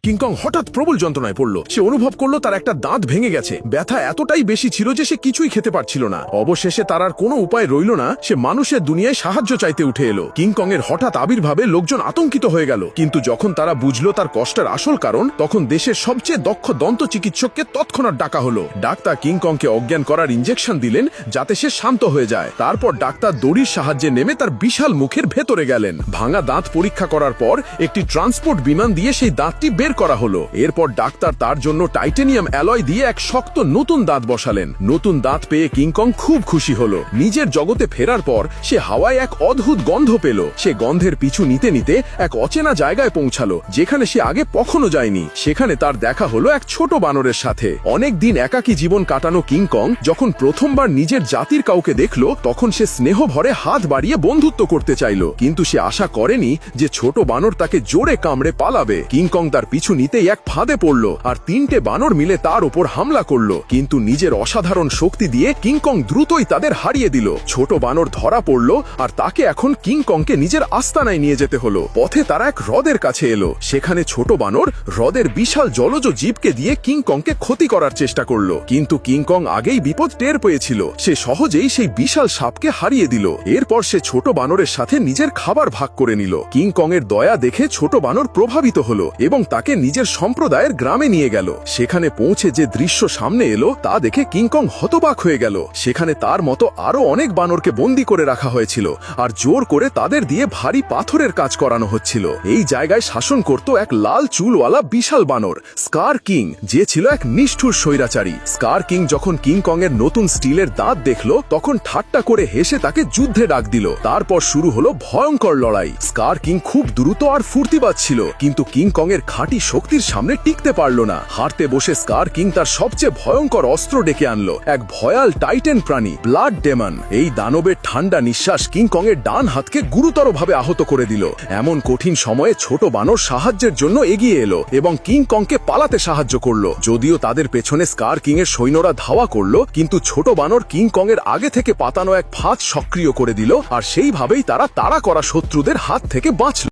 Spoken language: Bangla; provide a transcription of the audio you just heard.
কিংকং হঠাৎ প্রবল যন্ত্রণায় পড়ল। সে অনুভব করলো তার একটা দাঁত ভেঙে গেছে। ব্যথা এতটাই বেশি ছিল যে সে কিছুই খেতে পারছিল না। অবশেষে তার আর কোনো উপায় রইল না, সে মানুষের দুনিয়ায় সাহায্য চাইতে উঠে এলো। কিংকং এর হঠাৎ আবির্ভাবে লোকজন আতঙ্কিত হয়ে গেল, কিন্তু যখন তারা বুঝলো তার কষ্টের আসল কারণ, তখন দেশের সবচেয়ে দক্ষ দন্ত চিকিৎসককে তৎক্ষণাৎ ডাকা হলো। ডাক্তার কিংকংকে অজ্ঞান করার ইঞ্জেকশন দিলেন যাতে সে শান্ত হয়ে যায়। তারপর ডাক্তার দড়ির সাহায্যে নেমে তার বিশাল মুখের ভেতরে গেলেন। ভাঙা দাঁত পরীক্ষা করার পর একটি ট্রান্সপোর্ট বিমান দিয়ে সেই দাঁতটি বের করা হলো। এরপর ডাক্তার তার জন্য টাইটেনিয়াম অ্যালয় দিয়ে এক শক্ত নতুন দাঁত বসালেন। নতুন দাঁত পেয়ে কিংকং খুব খুশি হলো। নিজের জগতে ফেরার পর সে হাওয়ায় এক অদ্ভুত গন্ধ পেল। সে গন্ধের পিছু নিতে নিতে এক অচেনা জায়গায় পৌঁছালো, যেখানে সে আগে কখনো যায়নি। সেখানে তার দেখা হলো এক ছোট বানরের সাথে। অনেক দিন একাকী জীবন কাটানো কিংকং যখন প্রথমবার নিজের জাতির কাউকে দেখলো, তখন সে স্নেহ ভরে হাত বাড়িয়ে বন্ধুত্ব করতে চাইল। কিন্তু সে আশা করেনি যে ছোট বানর তাকে জোরে কামড়ে পালাবে। কিংকং তার পিছু নিতেই এক ফাঁদে পড়ল, আর 3টে বানর মিলে তার উপর হামলা করলো। কিন্তু নিজের অসাধারণ শক্তি দিয়ে কিংকং দ্রুতই তাদের হারিয়ে দিল। ছোট বানর ধরা পড়ল, আর তাকে এখন কিংকংকে নিজের আস্তানায় নিয়ে যেতে হলো। পথে তারা এক হ্রদের কাছে এলো। সেখানে ছোট বানর হ্রদের বিশাল জলজ জীবকে দিয়ে কিংকংকে ক্ষতি করার চেষ্টা করলো, কিন্তু কিংকং আগেই বিপদ টের পেয়েছিল। সে সহজেই সেই বিশাল সাপকে হারিয়ে দিল। এরপর সে ছোট বানরের সাথে নিজের খাবার ভাগ করে নিল। কিংকং এর দয়া দেখে ছোট বানর প্রভাবিত হলো এবং তাকে নিজের সম্প্রদায়ের গ্রামে নিয়ে গেল। সেখানে পৌঁছে যে দৃশ্য সামনে এলো তা দেখে কিংকং হতবাক হয়ে গেল। সেখানে তার মতো আরো অনেক বানরকে বন্দী করে রাখা হয়েছিল, আর জোর করে তাদের দিয়ে ভারী পাথরের কাজ করানো হচ্ছিল। এই জায়গায় শাসন করত এক লাল চুলওয়ালা বিশাল বানর, স্কার কিং, যে ছিল এক নিষ্ঠুর স্বৈরাচারী। স্কার কিং যখন কিংকং এর নতুন স্টিলের দাঁত দেখলো, তখন ঠাট্টা করে হেসে তাকে যুদ্ধে ডাক দিল। তারপর শুরু হলো ভয়ঙ্কর লড়াই। স্কার কিং খুব দ্রুত আর ফুর্তিবাজ ছিল, কিন্তু কিংকং এর খাঁটি শক্তির সামনে টিকতে পারল না। হারতে বসে স্কার কিং তার সবচেয়ে ভয়ঙ্কর অস্ত্র ডেকে আনলো, এক ভয়াল টাইটেন প্রাণী, ব্লাড ডেমন। এই দানবের ঠান্ডা নিঃশ্বাস কিংকং এর ডান হাতকে গুরুতরভাবে আহত করে দিল। এমন কঠিন সময়ে ছোট বানর সাহায্যের জন্য এগিয়ে এলো এবং কিংকংকে পালাতে সাহায্য করলো। যদিও তাদের পেছনে স্কার কিং এর সৈন্যরা ধাওয়া করলো, কিন্তু ছোট বানর কিংকং এর আগে থেকে পাতানো এক ফাঁদ সক্রিয় করে দিল, আর সেইভাবেই তারা তাড়া করা শত্রুদের হাত থেকে বাঁচল।